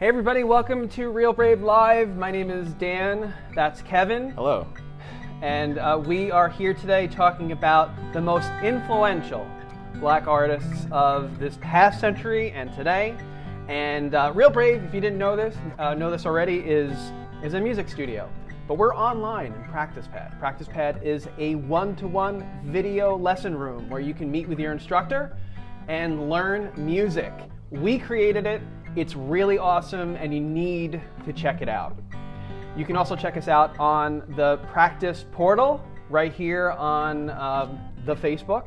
Hey everybody, welcome to Real Brave Live. My name is Dan, that's Kevin. Hello. And we are here today talking about the most influential black artists of this past century and today. And Real Brave, if you didn't know this already, is a music studio. But we're online in Practice Pad. Practice Pad is a one-to-one video lesson room where you can meet with your instructor and learn music. We created it. It's really awesome, and you need to check it out. You can also check us out on the practice portal right here on the Facebook.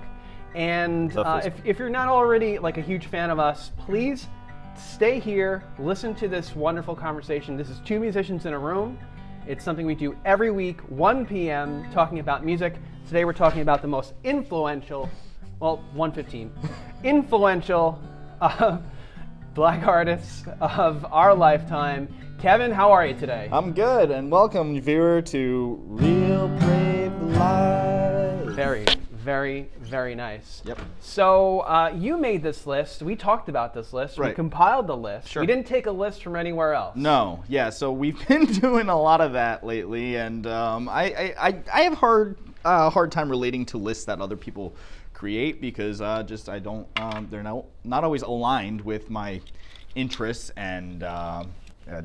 And if you're not already like a huge fan of us, please stay here, listen to this wonderful conversation. This is two musicians in a room. It's something we do every week, 1 p.m., talking about music. Today we're talking about the most influential, well, 1:15, influential black artists of our lifetime. Kevin, how are you today? I'm good, and welcome, viewer, to Real Brave Live. Very, very nice. Yep. So you made this list. We talked about this list. Right. We compiled the list. Sure. We didn't take a list from anywhere else. No, yeah. So we've been doing a lot of that lately, and I have a hard time relating to lists that other people create because I don't they're not always aligned with my interests and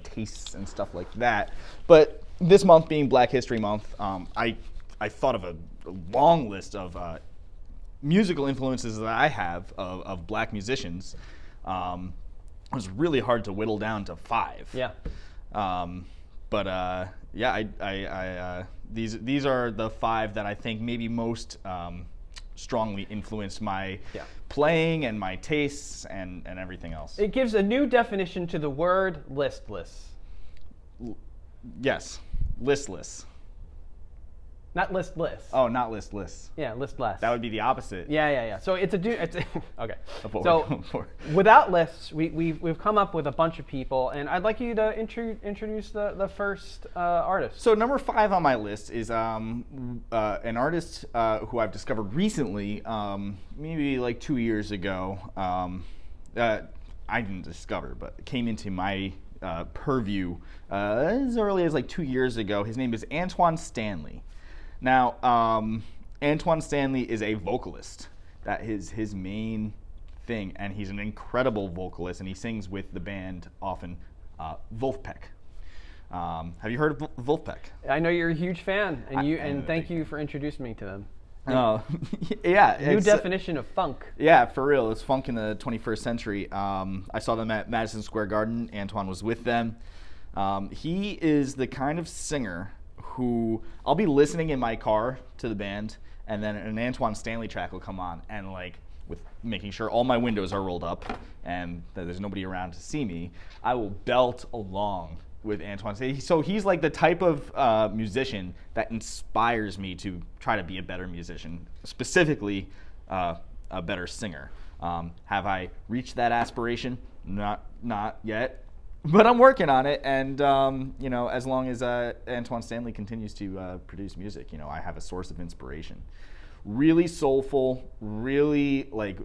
tastes and stuff like that. But this month being Black History Month, I thought of a long list of musical influences that I have of black musicians. It was really hard to whittle down to 5. Yeah. These are the 5 that I think maybe most strongly influenced my playing and my tastes and everything else. It gives a new definition to the word listless. Yes, listless. Not listless. Oh, not listless. Yeah, listless. That would be the opposite. Yeah. So it's okay. Of what we're So going for. without lists, we've come up with a bunch of people, and I'd like you to introduce the first artist. So number 5 on my list is an artist who I've discovered recently, maybe like 2 years ago. I didn't discover, but came into my purview as early as like 2 years ago. His name is Antoine Stanley. Now, Antoine Stanley is a vocalist. That is his main thing, and he's an incredible vocalist, and he sings with the band often, Wolfpack. Have you heard of Wolfpack? I know you're a huge fan, and thank you for introducing me to them. Yeah. New definition of funk. Yeah, for real. It's funk in the 21st century. I saw them at Madison Square Garden. Antoine was with them. He is the kind of singer who I'll be listening in my car to the band, and then an Antoine Stanley track will come on, and like with making sure all my windows are rolled up and that there's nobody around to see me, I will belt along with Antoine Stanley. So he's like the type of musician that inspires me to try to be a better musician, specifically a better singer. Have I reached that aspiration? Not yet. But I'm working on it, and as long as Antoine Stanley continues to produce music, I have a source of inspiration. Really soulful, really like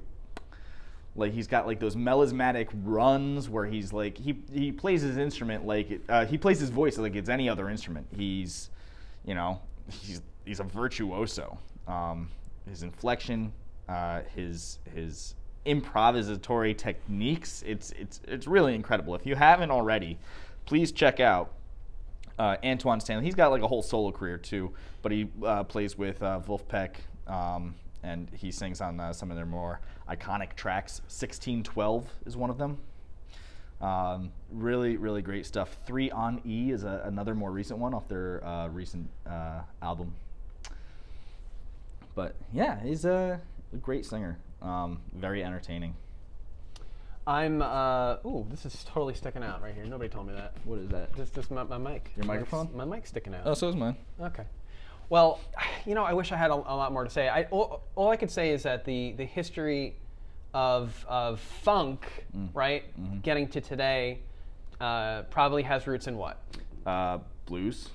he's got like those melismatic runs where he's like he plays his instrument like he plays his voice like it's any other instrument. He's a virtuoso. His inflection, his improvisatory techniques, it's really incredible. If you haven't already, please check out Antoine Stanley. He's got like a whole solo career too, but he plays with Wolfpack, and he sings on some of their more iconic tracks. 1612 is one of them. Really, really great stuff. 3 on E is another more recent one off their recent album. But yeah, he's a great singer. Very entertaining. This is totally sticking out right here. Nobody told me that. What is that? Just my mic. Your microphone? My mic's sticking out. Oh, so is mine. Okay. Well, I wish I had a lot more to say. All I could say is that the history of funk, right, getting to today, probably has roots in what? Blues.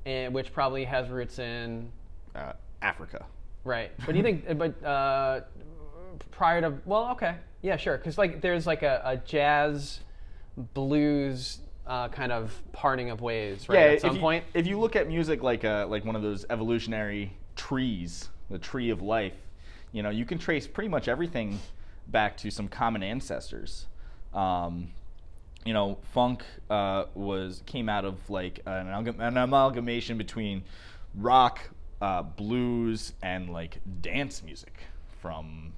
And which probably has roots in Africa. Right. But do you think? But prior to, well, okay, yeah, sure, because like there's like a jazz blues kind of parting of ways, right? Yeah, At some point. If you look at music like one of those evolutionary trees, the tree of life, you can trace pretty much everything back to some common ancestors. Funk came out of like an amalgamation between rock, blues, and like dance music from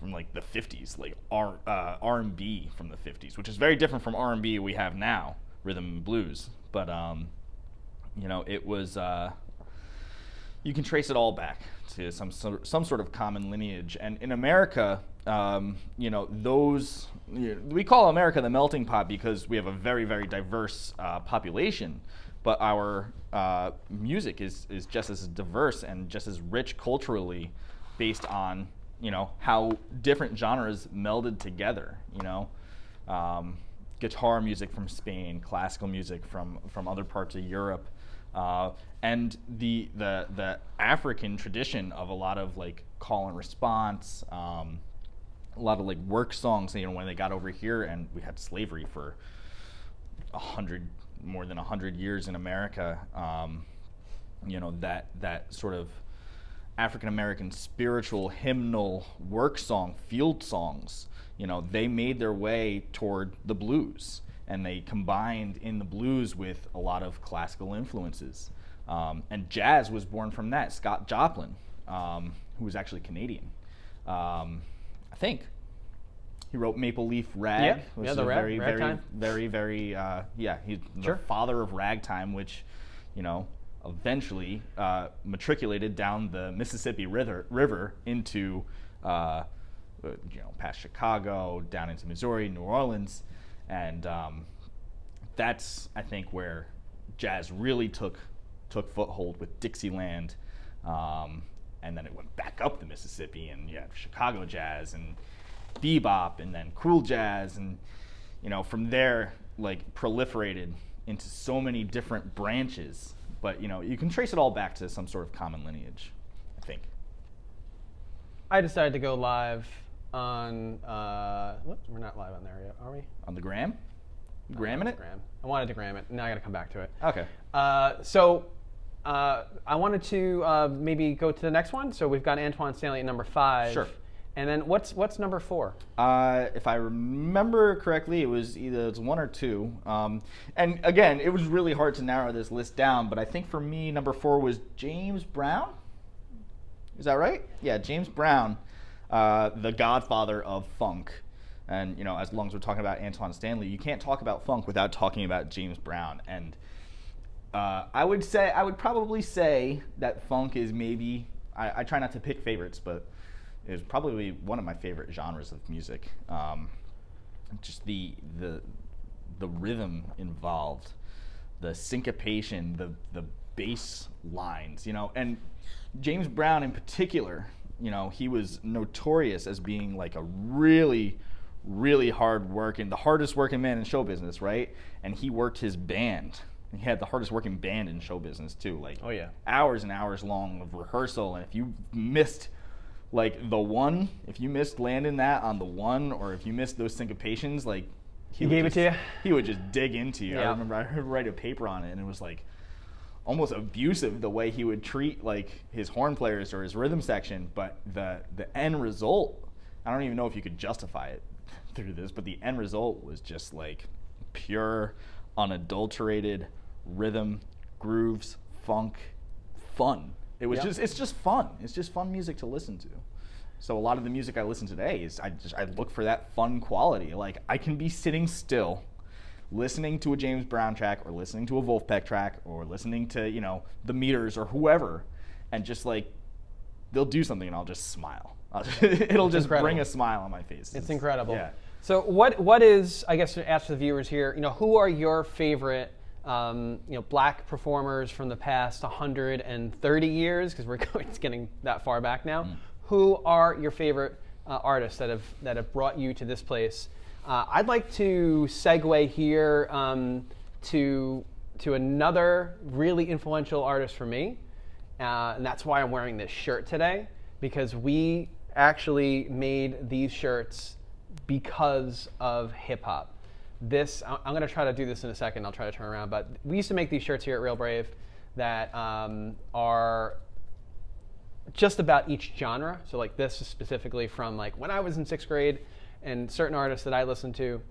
like the 50s, like R&B from the 50s, which is very different from R&B we have now, rhythm and blues. But it was you can trace it all back to some sort of common lineage. And in America, we call America the melting pot because we have a very, very diverse population. But our music is just as diverse and just as rich culturally, based on how different genres melded together. Guitar music from Spain, classical music from other parts of Europe, and the African tradition of a lot of like call and response, a lot of like work songs. When they got over here and we had slavery for more than 100 years in America, that sort of African American spiritual hymnal work song, field songs, they made their way toward the blues, and they combined in the blues with a lot of classical influences. And jazz was born from that. Scott Joplin, who was actually Canadian, I think. He wrote Maple Leaf Rag. Yeah, the ragtime. He's the father of ragtime, which, eventually matriculated down the Mississippi River into, past Chicago, down into Missouri, New Orleans, and that's, I think, where jazz really took foothold with Dixieland, and then it went back up the Mississippi, and you have Chicago jazz and bebop, and then cool jazz, and from there, like, proliferated into so many different branches. But you can trace it all back to some sort of common lineage, I think. I decided to go live on we're not live on there yet, are we? On the gram? Gramming it? Gram. I wanted to gram it. Now I got to come back to it. Okay. So I wanted to maybe go to the next one. So we've got Antoine Stanley at number 5. Sure. And then what's number 4? If I remember correctly, it was either 1 or 2. And again, it was really hard to narrow this list down, but I think for me, number 4 was James Brown. Is that right? Yeah, James Brown, the godfather of funk. And as long as we're talking about Antoine Stanley, you can't talk about funk without talking about James Brown. And I would probably say that funk is maybe, I try not to pick favorites, but is probably one of my favorite genres of music. Just the rhythm involved, the syncopation, the bass lines, and James Brown in particular, he was notorious as being like a really, really the hardest working man in show business, right? And he worked his band. He had the hardest working band in show business too, like hours and hours long of rehearsal. And if you missed if you missed landing that on the one, or if you missed those syncopations, like he gave it to you. He would just dig into you. Yeah. I remember I write a paper on it, and it was like almost abusive the way he would treat like his horn players or his rhythm section. But the end result, I don't even know if you could justify it through this, but the end result was just like pure, unadulterated rhythm, grooves, funk, fun. It was it's just fun. It's just fun music to listen to. So a lot of the music I listen to today is I look for that fun quality. Like, I can be sitting still, listening to a James Brown track, or listening to a Wolfpack track, or listening to the Meters or whoever, and just like they'll do something and I'll just smile. It'll just bring a smile on my face. It's incredible. Yeah. So what is, I guess, to ask the viewers here, who are your favorite black performers from the past 130 years, because it's getting that far back now. Who are your favorite artists that have brought you to this place? I'd like to segue here to another really influential artist for me, and that's why I'm wearing this shirt today, because we actually made these shirts because of hip hop. I'm going to try to do this in a second. I'll try to turn around. But we used to make these shirts here at Real Brave that are just about each genre. So like this is specifically from like when I was in 6th grade and certain artists that I listened to.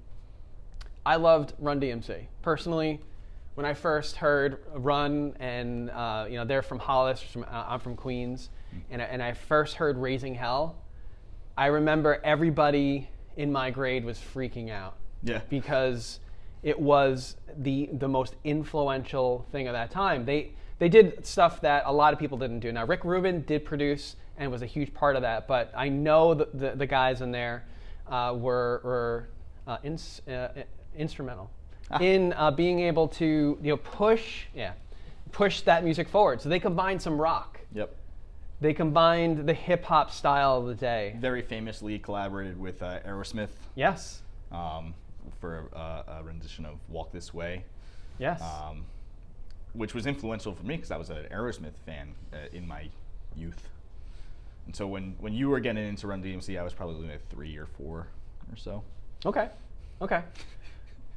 I loved Run DMC. Personally, when I first heard Run and they're from Hollis, I'm from Queens, and I first heard Raising Hell, I remember everybody in my grade was freaking out. Yeah. Because it was the most influential thing of that time. They did stuff that a lot of people didn't do. Now, Rick Rubin did produce and was a huge part of that, but I know the guys in there were instrumental in being able to push that music forward. So they combined some rock. Yep. They combined the hip hop style of the day. Very famously collaborated with Aerosmith. Yes. For a rendition of "Walk This Way." Yes. Which was influential for me because I was an Aerosmith fan in my youth. And so when you were getting into Run DMC, I was probably like 3 or 4 or so. Okay.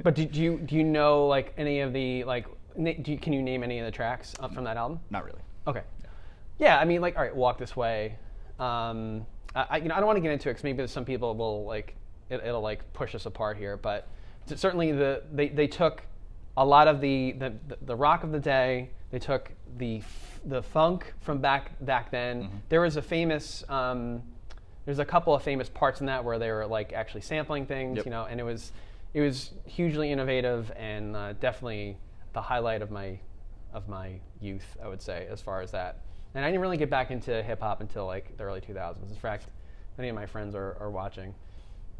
But do you know like any of the like? Can you name any of the tracks from that album? Not really. Okay. Yeah, I mean, like, all right, "Walk This Way." I don't want to get into it because maybe some people will like it'll like push us apart here, but certainly they took a lot of the rock of the day. They took the funk from back then. Mm-hmm. There was a famous there's a couple of famous parts in that where they were like actually sampling things, yep. And it was hugely innovative and definitely the highlight of my youth, I would say, as far as that. And I didn't really get back into hip hop until like the early 2000s. In fact, if any of my friends are watching,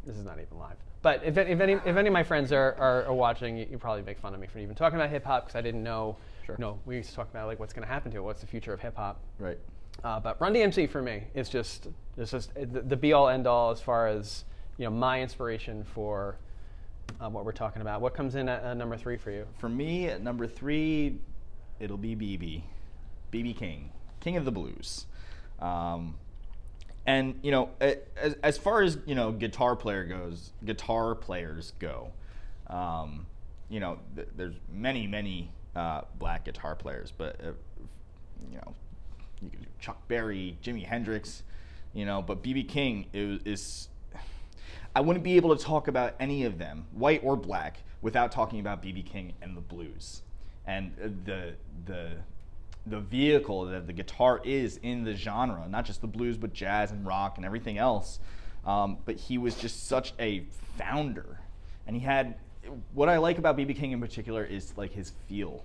this is not even live. But if any of my friends are watching, you probably make fun of me for even talking about hip hop because I didn't know. Sure. No, we used to talk about like what's going to happen to it, what's the future of hip hop. Right. But Run DMC for me is just the be all end all as far as my inspiration for what we're talking about. What comes in at number 3 for you? For me, at number 3, it'll be BB King, King of the Blues. And as far as guitar players go, there's many black guitar players, but you could do Chuck Berry, Jimi Hendrix, but BB King is I wouldn't be able to talk about any of them, white or black, without talking about BB King and the blues and the vehicle that the guitar is in the genre, not just the blues, but jazz and rock and everything else. But he was just such a founder, and he had what I like about BB King in particular is like his feel.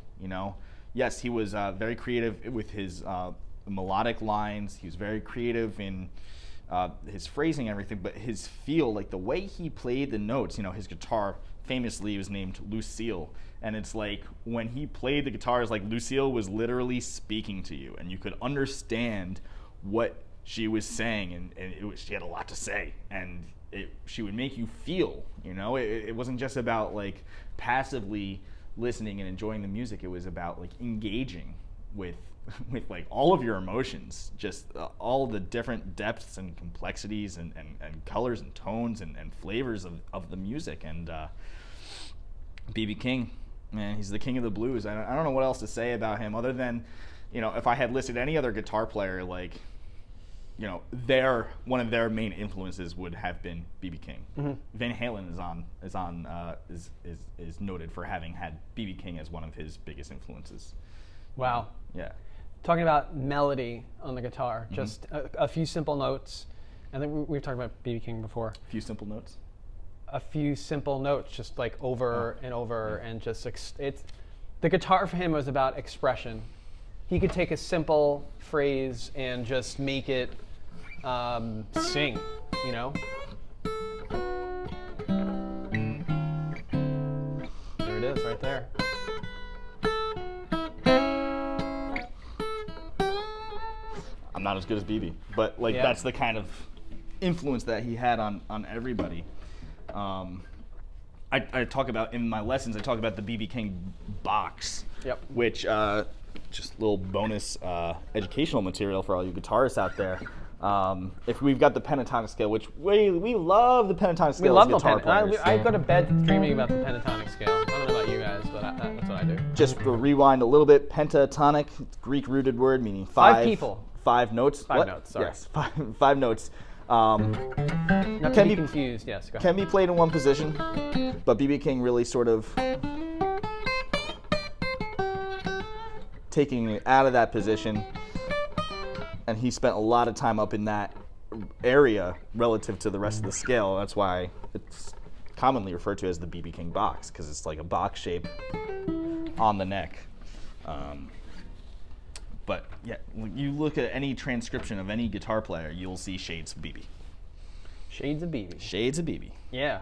Yes, he was very creative with his melodic lines. He was very creative in his phrasing and everything, but his feel, like the way he played the notes. His guitar famously was named Lucille. And it's like when he played the guitars, like Lucille was literally speaking to you, and you could understand what she was saying, and she had a lot to say, and she would make you feel. It wasn't just about like passively listening and enjoying the music. It was about like engaging with like all of your emotions, just all the different depths and complexities and colors and tones and flavors of the music. And BB King, man, he's the king of the blues. I don't know what else to say about him other than, if I had listed any other guitar player, like, one of their main influences would have been BB King. Mm-hmm. Van Halen is noted for having had BB King as one of his biggest influences. Wow. Yeah. Talking about melody on the guitar, mm-hmm. just a few simple notes. I think we've talked about BB King before. A few simple notes. A few simple notes, just like over and over, and just the guitar for him was about expression. He could take a simple phrase and just make it sing, There it is, right there. I'm not as good as BB, but that's the kind of influence that he had on everybody. I talk about in my lessons. I talk about the BB King box, which just a little bonus educational material for all you guitarists out there. If we've got the pentatonic scale, which we love the pentatonic scale. We love as guitar players. I go to bed dreaming about the pentatonic scale. I don't know about you guys, but that's what I do. Just to rewind a little bit, pentatonic, Greek-rooted word meaning five people. 5 notes. Five notes, sorry. Yes, five notes. Not to be confused, yes. Go ahead. Can be played in one position, but B.B. King really sort of taking it out of that position, and he spent a lot of time up in that area relative to the rest of the scale. That's why it's commonly referred to as the B.B. King box, because it's like a box shape on the neck. But yeah, you look at any transcription of any guitar player, you'll see shades of BB. Shades of BB. Shades of BB. Yeah.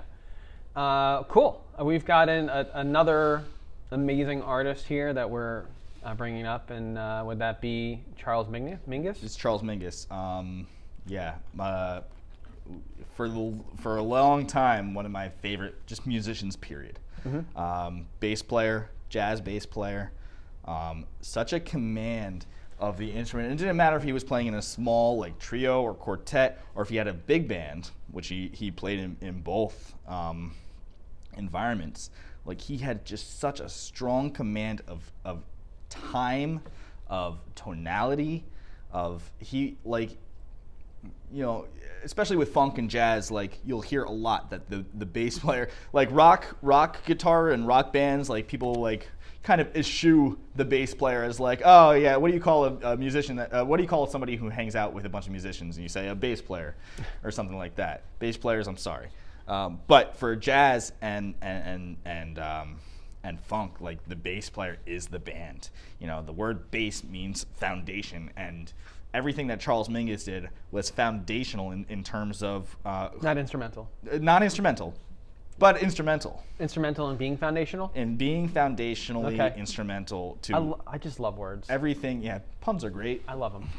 Cool. We've got another amazing artist here that we're bringing up, and would that be Charles Mingus? It's Charles Mingus. Yeah. For a long time, one of my favorite just musicians, period. Mm-hmm. Bass player, jazz bass player. Such a command of the instrument. It didn't matter if he was playing in a small like trio or quartet, or if he had a big band, which he played in both environments. Like, he had just such a strong command of time, of tonality, especially with funk and jazz, like, you'll hear a lot that the bass player, like rock guitar and rock bands, like, people like kind of eschew the bass player as like, oh yeah, what do you call a musician what do you call somebody who hangs out with a bunch of musicians? And you say a bass player or something like that. Bass players, I'm sorry. But for jazz and funk, like, the bass player is the band. You know, the word bass means foundation, and everything that Charles Mingus did was foundational in terms of Not instrumental. Not instrumental, but instrumental. Instrumental in being foundational? In being foundationally instrumental to I just love words. everything. Yeah, puns are great. I love them.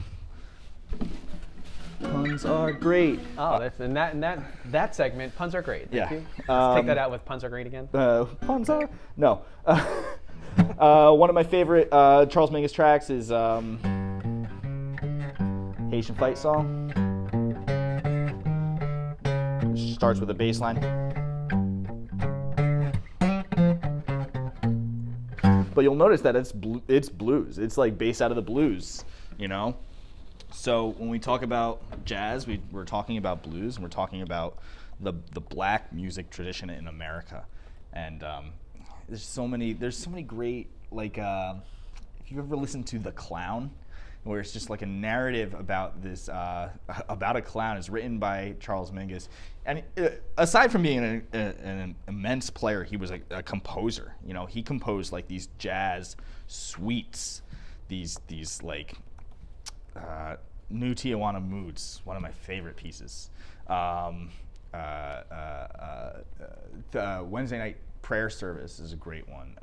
Puns are great. Oh, that's in that segment. Puns are great. Thank you. Let's take that out with puns are great again. Puns are no. One of my favorite Charles Mingus tracks is Haitian Fight Song. It starts with a bass line. But you'll notice that it's blues. It's like bass out of the blues, you know? So when we talk about jazz, we're talking about blues, and we're talking about the black music tradition in America. And there's so many great, like, if you ever listen to The Clown, where it's just like a narrative about this about a clown, is written by Charles Mingus. And aside from being an immense player, he was a composer. You know, he composed like these jazz suites, these like New Tijuana Moods, one of my favorite pieces. The Wednesday Night Prayer Service is a great one.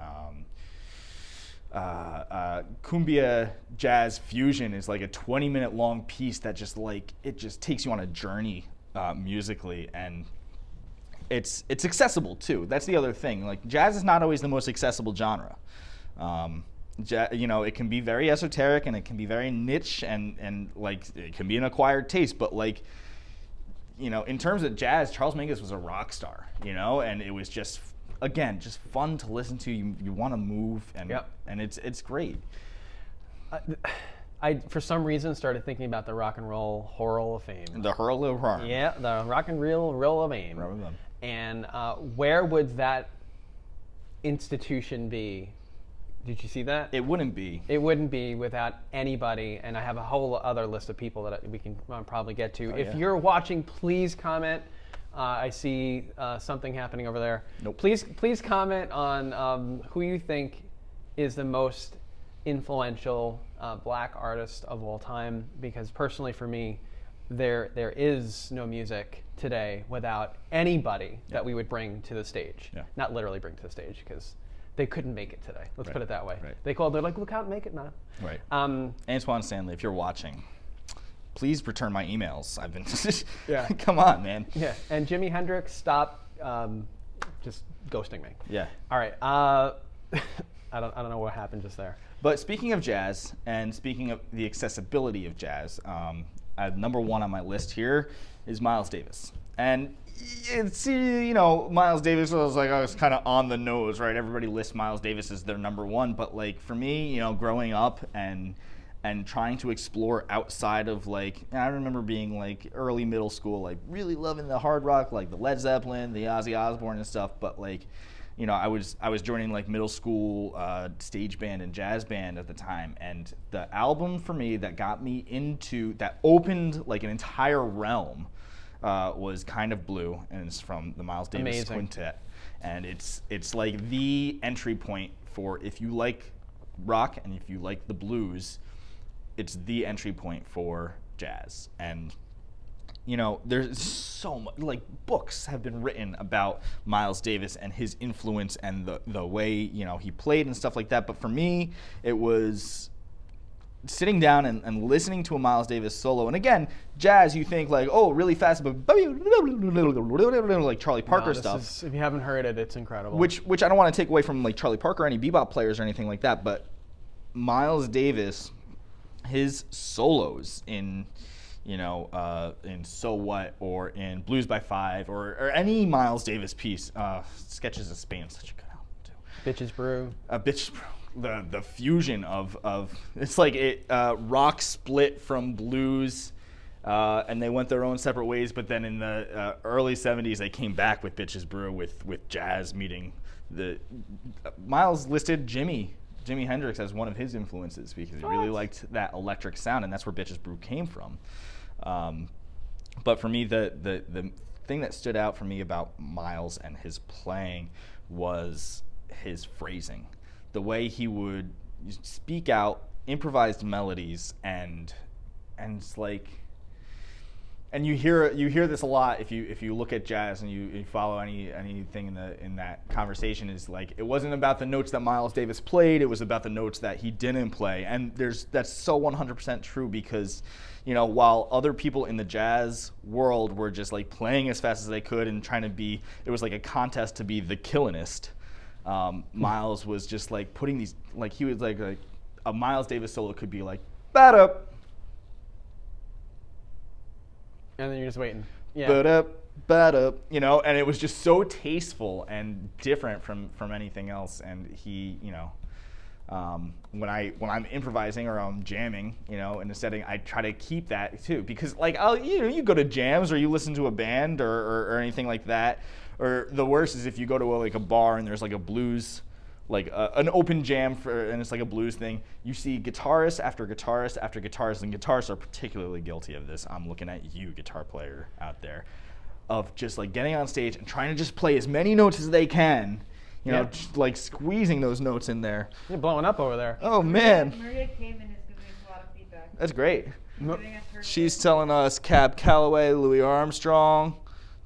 Cumbia Jazz Fusion is like a 20-minute long piece that just takes you on a journey musically, and it's accessible too. That's the other thing. Like, jazz is not always the most accessible genre. You know, it can be very esoteric, and it can be very niche, and like, it can be an acquired taste. But, like, you know, in terms of jazz, Charles Mingus was a rock star. You know, and it was just, again, just fun to listen to. You want to move, and it's great. I for some reason started thinking about the Rock and Roll Hall of Fame. The Hall of Fame. Yeah, the Rock and Roll Hall of Fame. And where would that institution be? Did you see that? It wouldn't be. It wouldn't be without anybody, and I have a whole other list of people that we can probably get to. If you're watching, please comment. I see something happening over there. Nope. Please comment on who you think is the most influential black artist of all time, because personally for me, there is no music today without anybody that we would bring to the stage. Yeah. Not literally bring to the stage, because they couldn't make it today. Let's put it that way. Right. They're like, we can't make it now. Right. Antoine Stanley, if you're watching, please return my emails. I've been come on, man. Yeah. And Jimi Hendrix, stop just ghosting me. Yeah. All right. I don't know what happened just there. But speaking of jazz, and speaking of the accessibility of jazz, number one on my list here is Miles Davis. And it's, Miles Davis was like, I was kind of on the nose, right? Everybody lists Miles Davis as their number one, but like for me, growing up and trying to explore outside of like, I remember being like early middle school, like really loving the hard rock, like the Led Zeppelin, the Ozzy Osbourne and stuff, but like, I was joining like middle school stage band and jazz band at the time, and the album for me that got me into, that opened like an entire realm was Kind of Blue, and it's from the Miles Davis Quintet. And it's like the entry point for, if you like rock and if you like the blues, it's the entry point for jazz. And there's so much, like books have been written about Miles Davis and his influence and the way he played and stuff like that. But for me, it was sitting down and listening to a Miles Davis solo. And again, jazz, you think like, oh, really fast, but like Charlie Parker stuff. If you haven't heard it, it's incredible. Which I don't want to take away from like Charlie Parker or any bebop players or anything like that, but Miles Davis, his solos in So What or in Blues by Five or any Miles Davis piece, Sketches of Spain, such a good album too. Bitches Brew. Bitches Brew. The fusion of it's like it rock split from blues, and they went their own separate ways. But then in the early '70s, they came back with Bitches Brew with jazz meeting. Miles listed Jimi Hendrix as one of his influences because he really liked that electric sound, and that's where Bitches Brew came from. But for me, the thing that stood out for me about Miles and his playing was his phrasing. The way he would speak out improvised melodies and it's like, and you hear this a lot if you look at jazz and you follow anything in that conversation, is like, it wasn't about the notes that Miles Davis played, it was about the notes that he didn't play. And that's so 100% true, because while other people in the jazz world were just like playing as fast as they could and trying to be, it was like a contest to be the killinest. Miles was just like putting these, like he was like a Miles Davis solo could be like bat up, and then you're just waiting, bat up, and it was just so tasteful and different from anything else. And he, when I'm improvising or I'm jamming, in a setting, I try to keep that too, because like you go to jams or you listen to a band or anything like that. Or the worst is if you go to a bar and there's like a blues, like an open jam and it's like a blues thing. You see guitarist after guitarist after guitarist, and guitarists are particularly guilty of this. I'm looking at you, guitar player out there, of just like getting on stage and trying to just play as many notes as they can. Just like squeezing those notes in there. You're blowing up over there. Oh man. Maria came and is giving us a lot of feedback. That's great. She's telling us Cab Calloway, Louis Armstrong,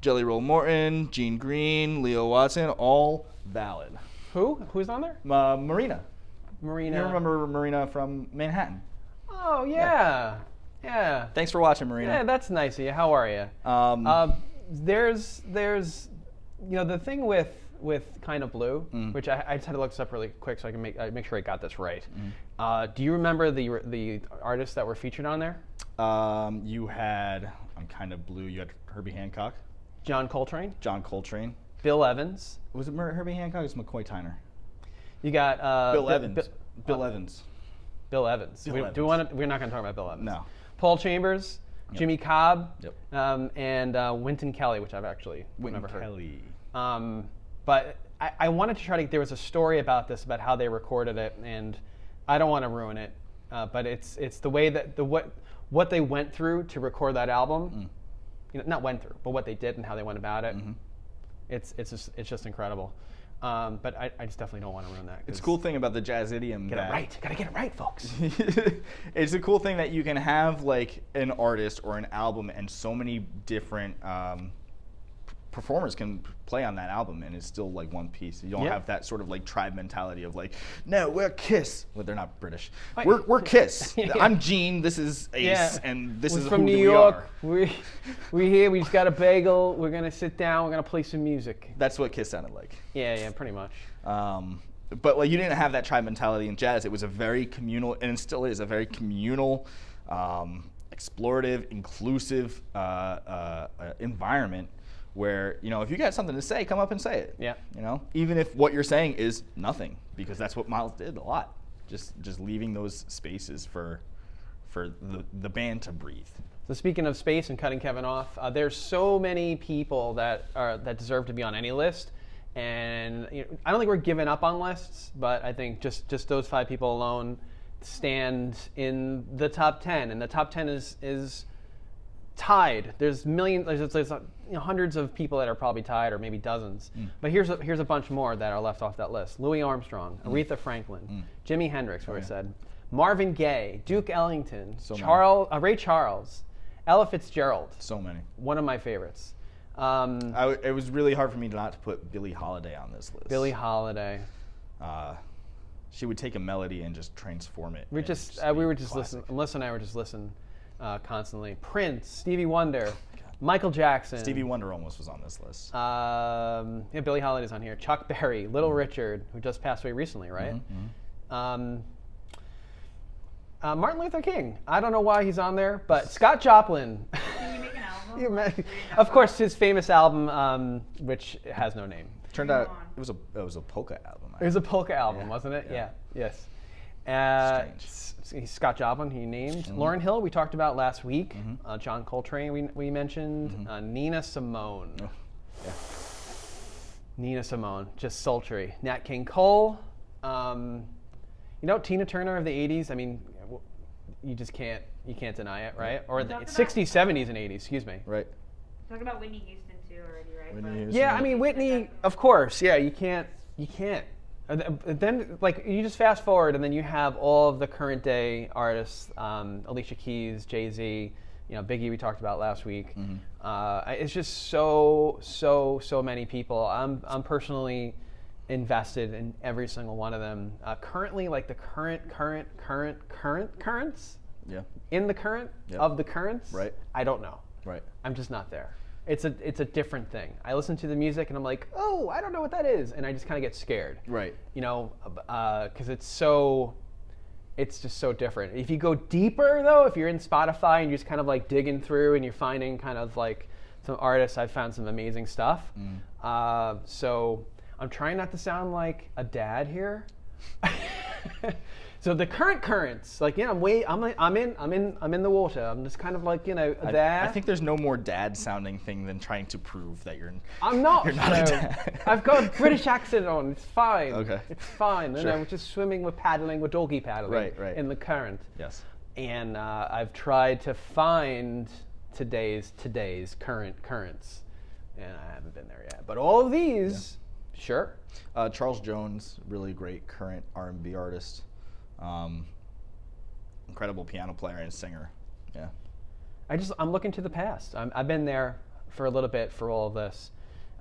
Jelly Roll Morton, Gene Green, Leo Watson, all valid. Who's on there? Marina. You remember Marina from Manhattan? Oh yeah. Thanks for watching, Marina. Yeah, that's nice of you. How are you? There's the thing with Kind of Blue, which I just had to look this up really quick so I can make sure I got this right. Do you remember the artists that were featured on there? You had on Kind of Blue. You had Herbie Hancock. John Coltrane. Bill Evans. Was it Herbie Hancock or was it McCoy Tyner? You got Bill Evans. Bill Evans. Bill Evans. We're not going to talk about Bill Evans. No. Paul Chambers, Jimmy Cobb, Yep. And Wynton Kelly, which I've actually never heard. Kelly. But I wanted to try to. There was a story about this, about how they recorded it, and I don't want to ruin it. But it's the way that what they went through to record that album. Not went through, but what they did and how they went about it. It's just incredible. But I just definitely don't want to ruin that. It's a cool thing about the jazz idiom. Get it right. Gotta get it right, folks. It's a cool thing that you can have like an artist or an album and so many different performers can play on that album and it's still like one piece. You don't have that sort of like tribe mentality of like, no, we're Kiss. Well, they're not British. We're Kiss. I'm Gene. This is Ace, and this is from who New York. We're here. We just got a bagel. We're gonna sit down. We're gonna play some music. That's what Kiss sounded like. Yeah, pretty much. But like you didn't have that tribe mentality in jazz. It was a very communal, and it still is a very communal explorative, inclusive environment where, you know, if you got something to say, come up and say it. Yeah. You know, even if what you're saying is nothing, because that's what Miles did a lot. Just leaving those spaces for the band to breathe. So speaking of space and cutting Kevin off, there's so many people that deserve to be on any list, and you know, I don't think we're giving up on lists, but I think just those 5 people alone stand in the top 10, and the top 10 is tied. There's millions, there's you know, hundreds of people that are probably tied, or maybe dozens. But here's a bunch more that are left off that list: Louis Armstrong, Aretha Franklin, Jimi Hendrix, where I said, Marvin Gaye, Duke Ellington, Ray Charles, Ella Fitzgerald. So many. One of my favorites. It was really hard for me not to put Billie Holiday on this list. Billie Holiday. She would take a melody and just transform it. We were just listening. Melissa and I were just listening constantly. Prince, Stevie Wonder, Michael Jackson. Stevie Wonder almost was on this list. Yeah, Billie Holiday's on here. Chuck Berry, Little Richard, who just passed away recently, right? Martin Luther King. I don't know why he's on there, but Scott Joplin. Can you make an album? Of course, his famous album, which has no name. Turned out it was a polka album. It was a polka album, Yeah. wasn't it? Yeah. Yes. Strange. Scott Joplin, he named. Lauryn Hill, we talked about last week. John Coltrane, we mentioned. Nina Simone. Oh, yeah. Nina Simone, just sultry. Nat King Cole. You know, Tina Turner of the 80s, I mean, you can't deny it, right? Or the 60s, 70s, and 80s, excuse me. Right. Talk about Whitney Houston too already, right? Whitney But- Houston. Yeah, I mean, Whitney, of course, yeah, you can't. Then, like, you just fast forward, and then you have all of the current day artists, Alicia Keys, Jay-Z, you know, Biggie we talked about last week. It's just so many people. I'm personally invested in every single one of them. Currently, like the currents Yeah. in the current Yep. of the currents. Right. I don't know. Right. I'm just not there. It's a different thing. I listen to the music and I'm like, oh, I don't know what that is, and I just kind of get scared. Right. You know, because it's just so different. If you go deeper though, if you're in Spotify and you're just kind of like digging through and you're finding kind of like some artists, I've found some amazing stuff. So I'm trying not to sound like a dad here. So the currents, like, yeah, I'm in the water. I'm just kind of like, you know, there. I think there's no more dad sounding thing than trying to prove that you're. I'm not. You're not a no. dad. I've got a British accent on. It's fine. Okay. It's fine. Sure. And I'm just swimming with paddling, with doggy paddling Right. in the current. Yes. And I've tried to find today's currents, and I haven't been there yet. But all of these, sure. Charles Jones, really great current R&B artist. Incredible piano player and singer. Yeah. I'm looking to the past. I've been there for a little bit for all of this,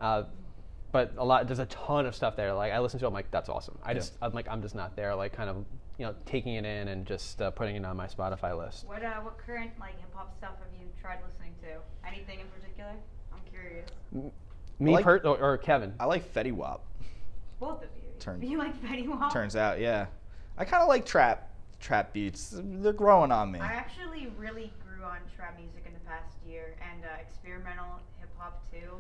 but there's a ton of stuff there. Like I listen to it, I'm like, that's awesome. I'm just not there. Like kind of, you know, taking it in and just putting it on my Spotify list. What current like hip hop stuff have you tried listening to? Anything in particular? I'm curious. Me like- or Kevin? I like Fetty Wap. Both of you. You like Fetty Wap? Turns out, yeah. I kind of like trap beats. They're growing on me. I actually really grew on trap music in the past year, and experimental hip hop too.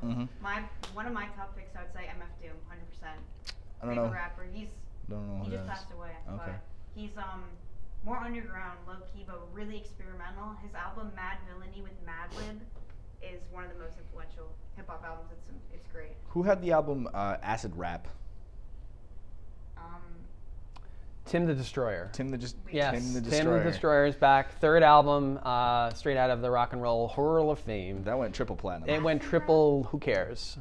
One of my top picks, I would say MF Doom, 100%. I don't know. Favorite rapper. He just passed away. Okay. But he's more underground, low key, but really experimental. His album Mad Villainy with Madlib is one of the most influential hip hop albums. It's great. Who had the album Acid Rap? Tim the Destroyer. Tim the Yes, Destroyer. Tim the Destroyer is back. Third album, straight out of the Rock and Roll Hall of Fame. That went triple platinum. It went triple. Who cares?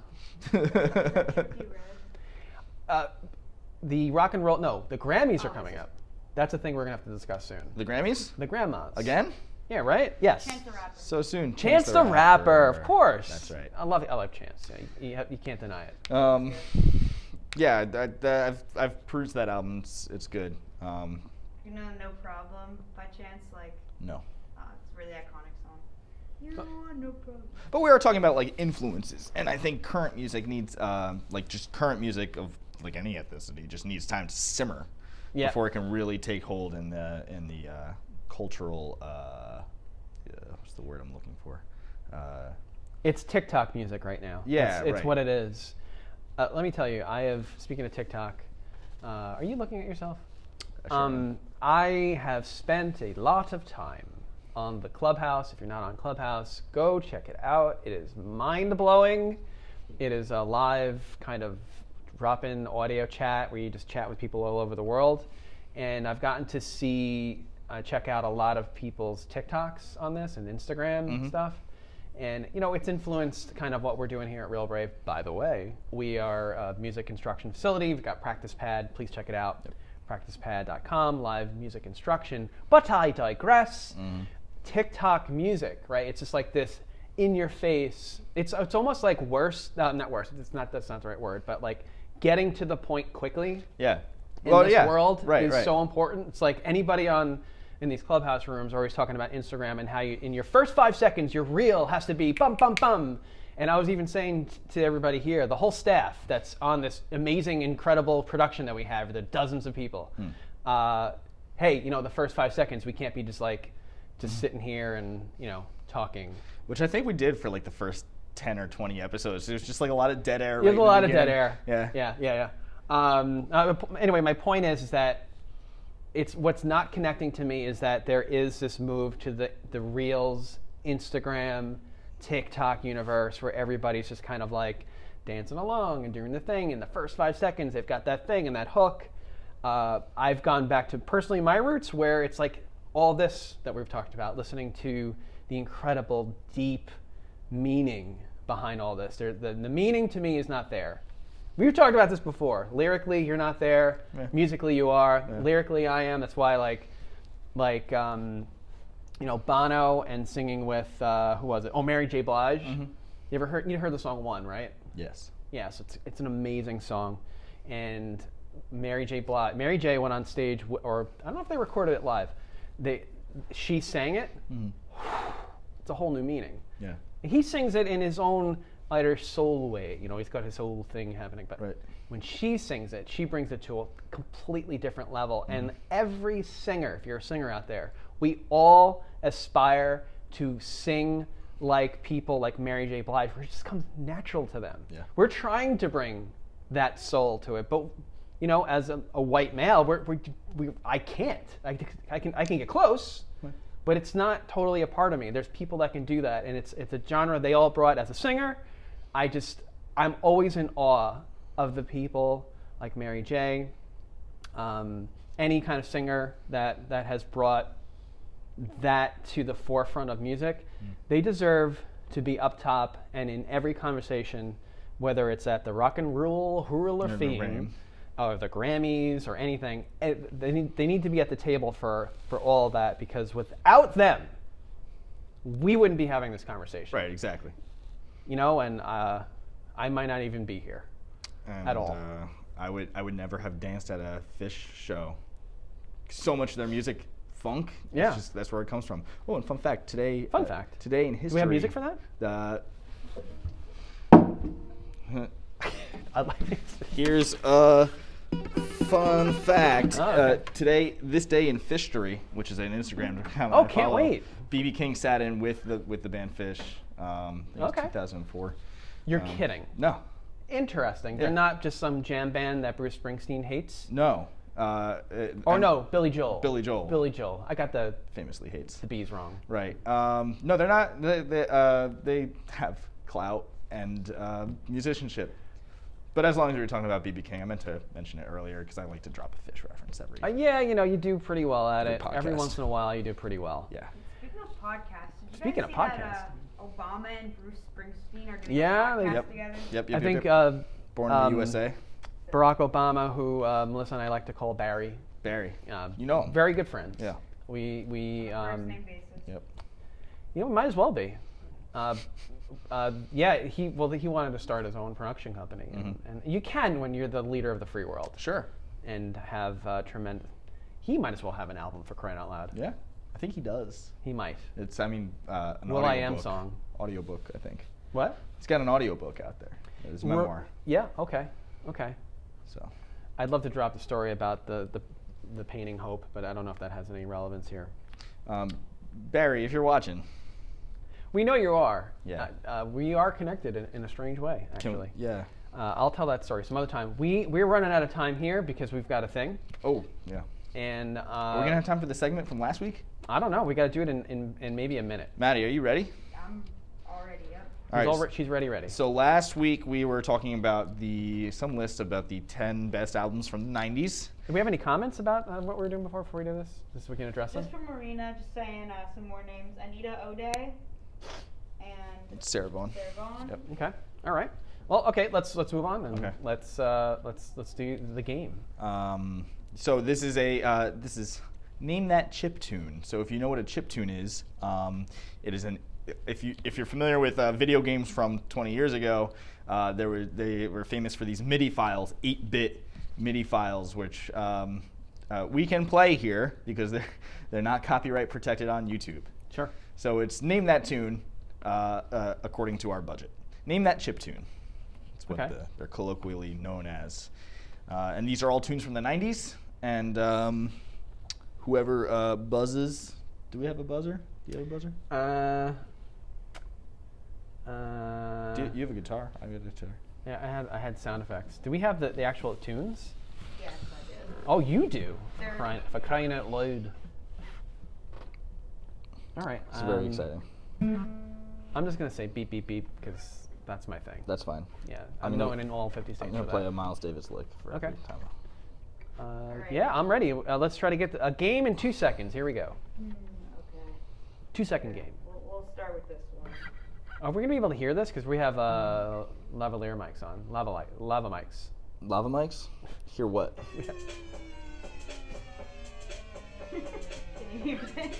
The Rock and Roll. No, the Grammys are coming up. That's a thing we're gonna have to discuss soon. The Grammys? The grandmas. Again? Yeah. Right. Yes. Chance the Rapper. So soon. Chance the Rapper, of course. That's right. I love Chance. Yeah, you can't deny it. Yeah, I've perused that album. It's good. You know, No Problem by Chance, like No. it's a really iconic song. You want no problem. But we were talking about like influences, and I think current music needs like just current music of like any ethnicity just needs time to simmer before it can really take hold in the cultural what's the word I'm looking for? It's TikTok music right now. Yeah, it's right. what it is. Let me tell you, speaking of TikTok, are you looking at yourself? Sure. I have spent a lot of time on the Clubhouse. If you're not on Clubhouse, go check it out. It is mind-blowing. It is a live kind of drop-in audio chat where you just chat with people all over the world. And I've gotten to check out a lot of people's TikToks on this and Instagram stuff. And, it's influenced kind of what we're doing here at Real Brave. By the way, we are a music instruction facility. We've got Practice Pad. Please check it out. Yep. PracticePad.com, live music instruction. But I digress. TikTok music, right? It's just like this in your face. It's almost like worse. Not worse. That's not the right word. But like getting to the point quickly. Yeah. In this world is so important. It's like anybody in these Clubhouse rooms are always talking about Instagram and how in your first 5 seconds your reel has to be bum bum bum. And I was even saying to everybody here, the whole staff that's on this amazing, incredible production that we have, the dozens of people. Hey, the first 5 seconds we can't be just sitting here and talking. Which I think we did for like the first 10 or 20 episodes. There's just like a lot of dead air. There's a lot of dead air. Yeah. Anyway, my point is that it's what's not connecting to me is that there is this move to the Reels, Instagram, TikTok universe where everybody's just kind of like dancing along and doing the thing. In the first 5 seconds, they've got that thing and that hook. I've gone back to personally my roots where it's like all this that we've talked about, listening to the incredible deep meaning behind all this. The meaning to me is not there. We've talked about this before. Lyrically, you're not there. Yeah. Musically, you are. Yeah. Lyrically, I am. That's why, Bono and singing with who was it? Oh, Mary J. Blige. You heard the song "One," right? Yes. Yeah. So it's an amazing song, and Mary J. went on stage, or I don't know if they recorded it live. She sang it. It's a whole new meaning. Yeah. He sings it in his own lighter soul way. He's got his whole thing happening. But when she sings it, she brings it to a completely different level. And every singer, if you're a singer out there, we all aspire to sing like people like Mary J. Blige, where it just comes natural to them. Yeah. We're trying to bring that soul to it, but as a white male, I can't. I can get close. But it's not totally a part of me. There's people that can do that, and it's a genre they all brought. As a singer, I'm always in awe of the people like Mary J. Any kind of singer that has brought that to the forefront of music. They deserve to be up top and in every conversation, whether it's at the Rock and Roll Hall of Fame, or the Grammys or anything. They need to be at the table for all of that, because without them, we wouldn't be having this conversation. Right, exactly. And I might not even be here at all. I would never have danced at a Fish show. So much of their music, funk. Yeah, that's where it comes from. Oh, and fun fact today. Today in history. Do we have music for that? Here's a fun fact. Today, this day in Fishtory, which is an Instagram account. Oh, can't wait. B.B. King sat in with the band Fish. It was 2004. You're kidding? No. Interesting. They're not just some jam band that Bruce Springsteen hates? No. No, Billy Joel. Billy Joel. I got the famously hates the B's wrong. Right. No, they're not. They have clout and musicianship. But as long as we were talking about B.B. King, I meant to mention it earlier because I like to drop a Fish reference every. Yeah, you do pretty well at it. Podcast. Every once in a while, you do pretty well. Yeah. Speaking of podcasts, did you guys see that Obama and Bruce Springsteen are doing a podcast together? Yep. I think Born in the USA. Barack Obama, who Melissa and I like to call Barry. Barry. You know him. Very good friends. Yeah. We first name basis. Yep. We might as well be. He wanted to start his own production company, and you can when you're the leader of the free world. Sure. And have tremendous. He might as well have an album, for crying out loud. Yeah, I think he does. He might. It's an Will I Am song. Audiobook, I think. What? He's got an audiobook out there. His memoir. Yeah. Okay. So. I'd love to drop the story about the painting Hope, but I don't know if that has any relevance here. Barry, if you're watching. We know you are. Yeah. We are connected in a strange way, actually. Yeah. I'll tell that story some other time. We're running out of time here because we've got a thing. Oh, yeah. And Are we going to have time for the segment from last week? I don't know. We got to do it in maybe a minute. Maddie, are you ready? I'm already up. All right. She's ready. So last week we were talking about some list about the 10 best albums from the 90s. Do we have any comments about what we were doing before we do this? Just so we can address Just them? from Marina, just saying some more names. Anita O'Day and Sarah Vaughan. Sarah Vaughan. Yep. Okay. All right. Well, okay. Let's move on then. Okay. Let's do the game. So this is Name That Chiptune. So if you know what a chiptune is, it is if you're familiar with video games from 20 years ago, they were famous for these MIDI files, 8-bit MIDI files, which we can play here because they're not copyright protected on YouTube. Sure. So it's Name That Tune according to our budget. Name That Chiptune. That's what Okay. they're colloquially known as. And these are all tunes from the 90s. And whoever buzzes, do we have a buzzer? Do you have a buzzer? You have a guitar. I have a guitar. Yeah, I had sound effects. Do we have the actual tunes? Yes, I did. Oh, you do. They're- For crying out loud. All right. It's very exciting. I'm just gonna say beep beep beep because that's my thing. That's fine. Yeah, I'm I'm gonna- going in all 50 states I'm going for to play that. a Miles Davis lick for Okay. every time. Yeah, I'm ready. Let's try to get a game in 2 seconds. Here we go. Okay. 2-second game. We'll start with this one. Are we gonna be able to hear this? Because we have lavalier mics on. Lava mics. Lava mics? Hear what? Can you hear this?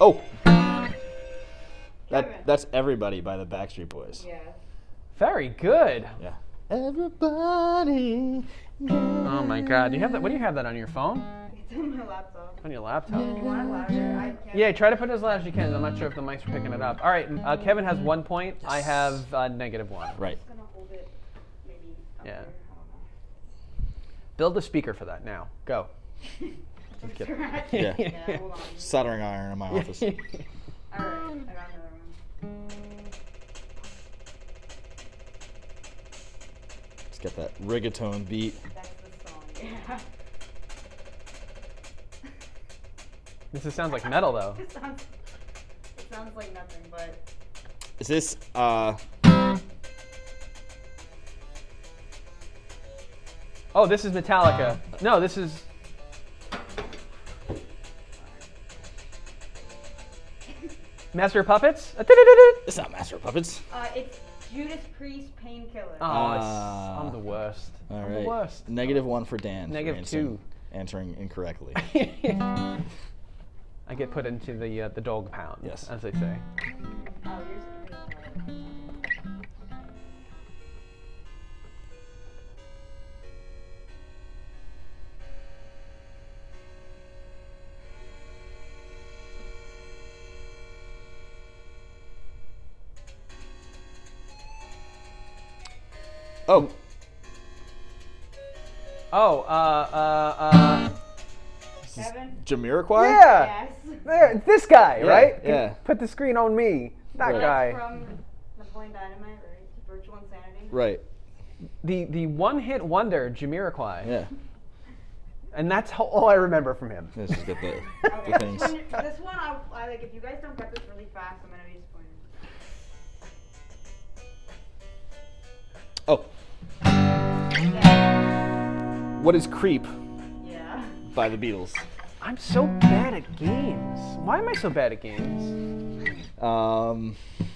Oh! Kevin. That's Everybody by the Backstreet Boys. Yeah. Very good. Yeah. Everybody. Oh my God. Do you have that? What do you have that on your phone? It's on my laptop. On your laptop? You want it louder? I can't. Yeah, try to put it as loud as you can. I'm not sure if the mics are picking it up. All right, Kevin has 1 point. I have -1. Right. I'm gonna hold it maybe up Yeah. there. Build a speaker for that now. Go. I don't know. kidding. Yeah. Yeah, hold on. Soldering iron in my office. Alright, I got another one. Let's get that rigatone beat. That's the song, yeah. This sounds like metal though. It sounds like nothing, but Is this, Oh, this is Metallica. No, this is. Master of Puppets? it's not Master of Puppets. it's Judas Priest Painkiller. Oh, Ah. I'm the worst. All I'm right. the worst. -1 for Dan. for -2. Answering incorrectly. I get put into the dog pound, Yes. as they say. Oh, yours. Oh, Oh, Kevin? Jamiroquai? yeah. Yes. There, this guy, Yeah, right? yeah. Put the screen on me. That Right. guy. From Napoleon Dynamite, right? Virtual Insanity. Right. The one-hit wonder, Jamiroquai. Yeah. And that's all I remember from him. Let's just get the Okay, things. this one, I like. If you guys don't get this really fast, I'm gonna be disappointed. Oh, Yeah. what is Creep Yeah. by the Beatles? I'm so bad at games. Why am I so bad at games?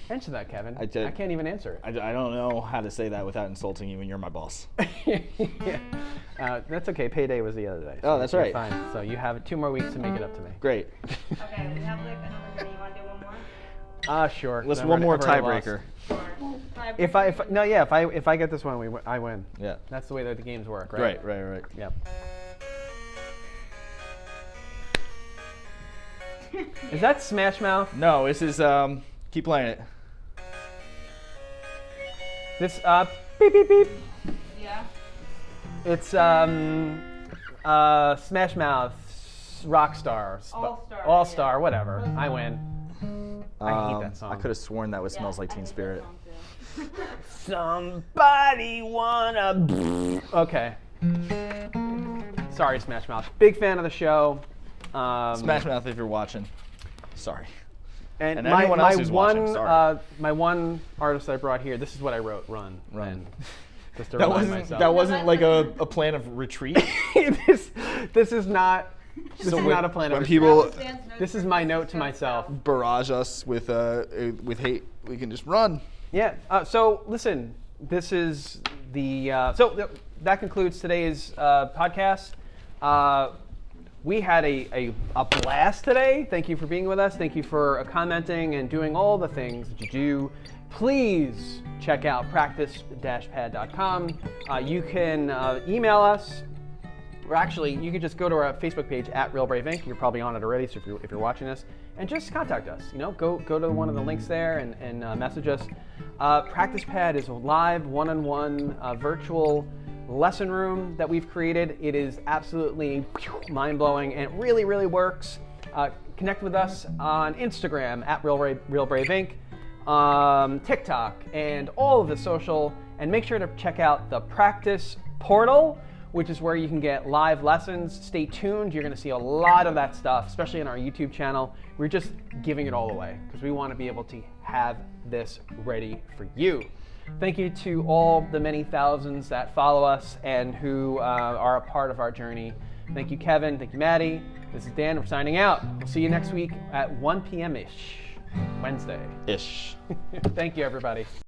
Answer that, Kevin. I I did- can't even answer I don't know how to say that without insulting you, and you're my boss. it. Yeah. That's okay. Payday was the other day. Oh, that's you're right. Fine. So you have 2 more weeks to make it up to me. Great. Okay, we have like another minute. You wanna do one more? Sure. Let's I've one more already lost. tiebreaker. If I get this one, I win. Yeah. That's the way that the games work, right? Right. Yep. Is that Smash Mouth? No, this is keep playing it. This beep beep beep. Yeah. It's Smash Mouth, Rockstar, All-Star, All-Star, yeah. whatever. I win. I hate that song. I could have sworn that was Yeah, Smells Like I Teen hate that Spirit. song too. Somebody wanna. Okay. Sorry, Smash Mouth. Big fan of the show. Smash Mouth, if you're watching. Sorry. And And anyone else who's one, watching, sorry. my one artist I brought here. This is what I wrote. Run. And just to That remind wasn't myself. that wasn't like a plan of retreat. this is not. This is not a plan. When of people This is my note to myself. barrage us with hate, we can just run. Yeah. So listen, this is the. That concludes today's podcast. We had a blast today. Thank you for being with us. Thank you for commenting and doing all the things that you do. Please check out practice-pad.com. You can email us. Or actually, you can just go to our Facebook page at Real Brave Inc. You're probably on it already, so if you're watching this, and just contact us. Go to one of the links there and message us. Practice Pad is a live, one-on-one virtual lesson room that we've created. It is absolutely mind-blowing and it really, really works. Connect with us on Instagram at Real Brave Inc., TikTok, and all of the social. And make sure to check out the Practice Portal, which is where you can get live lessons. Stay tuned. You're going to see a lot of that stuff, especially on our YouTube channel. We're just giving it all away because we want to be able to have this ready for you. Thank you to all the many thousands that follow us and who are a part of our journey. Thank you, Kevin. Thank you, Maddie. This is Dan. We're signing out. We'll see you next week at 1 p.m.-ish, Wednesday. Ish. Thank you, everybody.